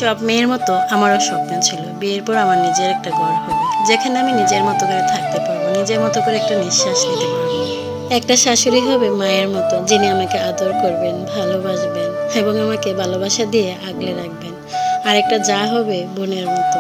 সব মেয়ের মতো আমারও স্বপ্ন ছিল বিয়ের পর আমার নিজের একটা ঘর হবে, যেখানে আমি নিজের মতো করে থাকতে পারবো, নিজের মতো করে একটা নিঃশ্বাস নিতে পারবো। একটা শাশুড়ি হবে মায়ের মতো, যিনি আমাকে আদর করবেন, ভালোবাসবেন এবং আমাকে ভালোবাসা দিয়ে আগলে রাখবেন। আর একটা যা হবে বোনের মতো,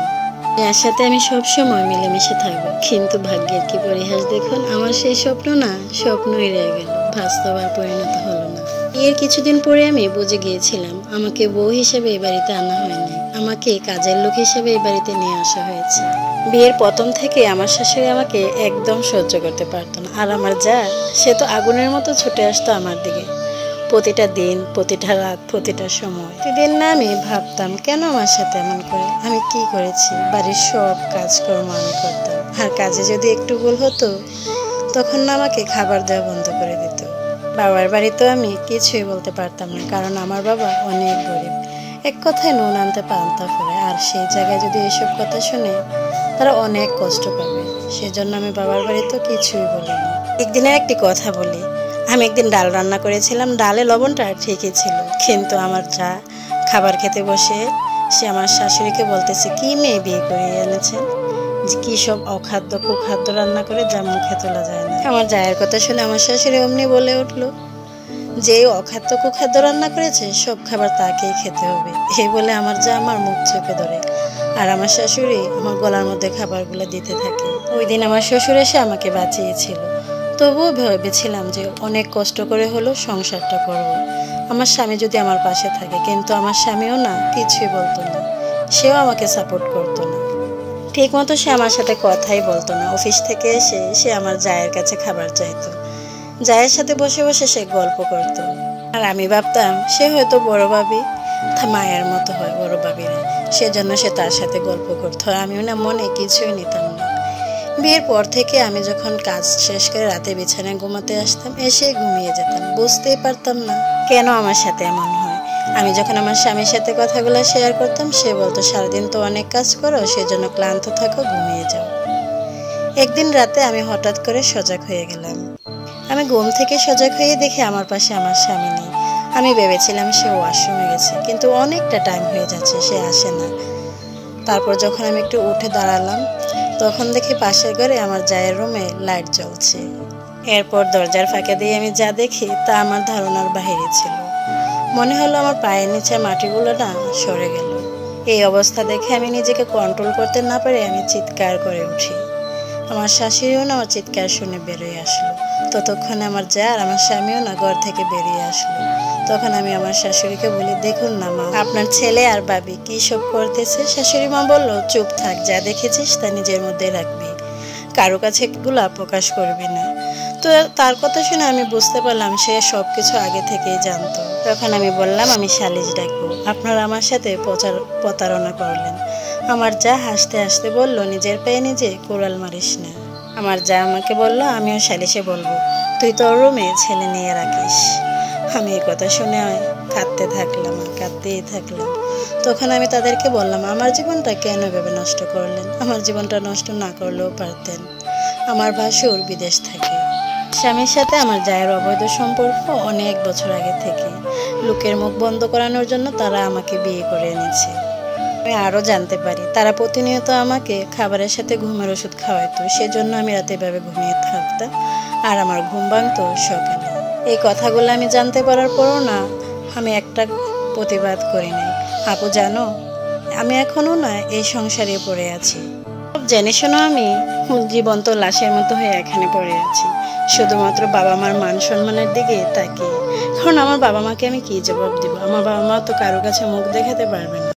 যার সাথে আমি সব সময় মিলেমিশে থাকবো। কিন্তু ভাগ্যের কি পরিহাস দেখুন, আমার সেই স্বপ্ন না স্বপ্নই রয়ে গেল, বাস্তব আর পরিণত হলো না। এর কিছুদিন পরে আমি বুঝে গিয়েছিলাম আমাকে বউ হিসেবে এই বাড়িতে আনা হয়নি, আমাকে কাজের লোক হিসেবে এই বাড়িতে নিয়ে আসা হয়েছে। বিয়ের প্রথম থেকে আমার শাশুড়ি আমাকে একদম সহ্য করতে পারতো না, আর আমার যা, সে তো আগুনের মতো ছুটে আসতো আমার দিকে। প্রতিটা দিন, প্রতিটা রাত, প্রতিটা সময়। প্রতিদিন না আমি ভাবতাম কেন আমার সাথে এমন করে, আমি কি করেছি। বাড়ির সব কাজকর্ম আমি করতাম, আর কাজে যদি একটু ভুল হতো তখন না আমাকে খাবার দেওয়া বন্ধ করে দিত। বাবার বাড়িতেও আমি কিছুই বলতে পারতাম না, কারণ আমার বাবা অনেক গরিব, এক কথায় নুন আনতে পান্তা ফুরায়। আর সেই জায়গায় যদি এসব কথা শুনে তারা অনেক কষ্ট পাবে, সেজন্য আমি বাবার বাড়িতেও কিছুই বলিনি। একদিনের একটি কথা বলি, আমি একদিন ডাল রান্না করেছিলাম, ডালে লবণটা ঠিকই ছিল, কিন্তু আমার যা খাবার খেতে বসে সে আমার শাশুড়িকে বলতেছে, কি মেয়ে বিয়ে করিয়ে এনেছেন, যে কী সব অখাদ্য কুখাদ্য রান্না করে যা মুখে তোলা যায় না। আমার জায়ের কথা শুনে আমার শাশুড়ি অমনি বলে উঠলো, যে অখাদ্য কুখাদ্য রান্না করেছে সব খাবার তাকেই খেতে হবে। এই বলে আমার যা আমার মুখ চেপে ধরে, আর আমার শাশুড়ি আমার গলার মধ্যে খাবারগুলো দিতে থাকে। ওই দিন আমার শ্বশুর এসে আমাকে বাঁচিয়েছিল, তবুও ভেবেছিলাম যে অনেক কষ্ট করে হলো সংসারটা করব, আমার স্বামী যদি আমার পাশে থাকে। কিন্তু আমার স্বামীও না কিছুই বলতো না, সেও আমাকে সাপোর্ট করতো না, ঠিক মতো সে আমার সাথে কথাই বলতো না। অফিস থেকে এসে সে আমার জায়ের কাছে খাবার চাইতো, জায়ের সাথে বসে বসে সে গল্প করতো। আর আমি ভাবতাম সে হয়তো বড় ভাবি, মায়ের মতো হয় বড় ভাবিরা, সেজন্য সে তার সাথে গল্প করতো। আমিও না মনে কিছুই নিতাম না। বিয়ের পর থেকে আমি যখন কাজ শেষ করে রাতে বিছানায় ঘুমাতে আসতাম, এসে ঘুমিয়ে যেতাম, বুঝতেই পারতাম না কেন আমার সাথে এমন হয়। আমি যখন আমার স্বামীর সাথে কথাগুলো শেয়ার করতাম, সে বলতো, সারাদিন তো অনেক কাজ করো, সেজন্য ক্লান্ত থাকো, ঘুমিয়ে যাও। একদিন রাতে আমি হঠাৎ করে সজাগ হয়ে গেলাম। আমি ঘুম থেকে সজাগ হয়ে দেখি আমার পাশে আমার স্বামী নেই। আমি ভেবেছিলাম সে ওয়াশরুমে গেছে, কিন্তু অনেকটা টাইম হয়ে যাচ্ছে, সে আসে না। তারপর যখন আমি একটু উঠে দাঁড়ালাম, তখন দেখি পাশের ঘরে আমার জায়ের রুমে লাইট জ্বলছে। এরপর দরজার ফাঁকে দিয়ে আমি যা দেখি তা আমার ধারণার বাহিরে ছিল। মনে হলো আমার পায়ের নিচে মাটিগুলো না সরে গেল। এই অবস্থা দেখে আমি নিজেকে কন্ট্রোল করতে না পেরে আমি চিৎকার করে উঠি। আমার শাশুড়িও না আমার চিৎকার শুনে বেরিয়ে আসলো। ততক্ষণে আমার যা আর আমার স্বামীও না ঘর থেকে বেরিয়ে আসলো। তখন আমি আমার শাশুড়িকে বলি, দেখুন না মা, আপনার ছেলে আর ভাবি কী সব করতেছে। শাশুড়ি মা বলল, চুপ থাক, যা দেখেছিস তা নিজের মধ্যে রাখবি, কারো কাছে এগুলা প্রকাশ করবি না। তো তার কথা শুনে আমি বুঝতে পারলাম সে সব কিছু আগে থেকেই জানতো। তখন আমি বললাম, আমি সালিশ ডাকবো, আপনারা আমার সাথে প্রতারণা করলেন। আমার যা হাসতে হাসতে বলল, নিজের পায়ে নিজে কোড়াল মারিস না। আমার যা আমাকে বলল, আমিও সালিশে বলবো, তুই তোর রুমে ছেলে নিয়ে রাখিস। আমি এই কথা শুনে কাঁদতে থাকলাম আর কাঁদতেই থাকলাম। তখন আমি তাদেরকে বললাম, আমার জীবনটা কেন এভাবে নষ্ট করলেন, আমার জীবনটা নষ্ট না করলেও পারতেন। আমার ভাসুর বিদেশ থাকে, স্বামীর সাথে আমার জায়ের অবৈধ সম্পর্ক অনেক বছর আগে থেকে। লোকের মুখ বন্ধ করানোর জন্য তারা আমাকে বিয়ে করে এনেছে। আমি আরও জানতে পারি তারা প্রতিনিয়ত আমাকে খাবারের সাথে ঘুমের ওষুধ খাওয়াইতো, সেজন্য আমি রাতে এভাবে ঘুমিয়ে থাকতাম আর আমার ঘুম ভাঙতো সকালে। এই কথাগুলো আমি জানতে পারার পরও না আমি একটা প্রতিবাদ করি নাই। আপু জানো, আমি এখনও না এই সংসারে পড়ে আছি। সব জেনে শোনো আমি জীবন্ত লাশের মতো হয়ে এখানে পড়ে আছি, শুধুমাত্র বাবা মার মান সম্মানের দিকে তাকিয়ে। কারণ আমার বাবা মাকে আমি কি জবাব দিব, আমার বাবা মা তো কারো কাছে মুখ দেখাতে পারবে না।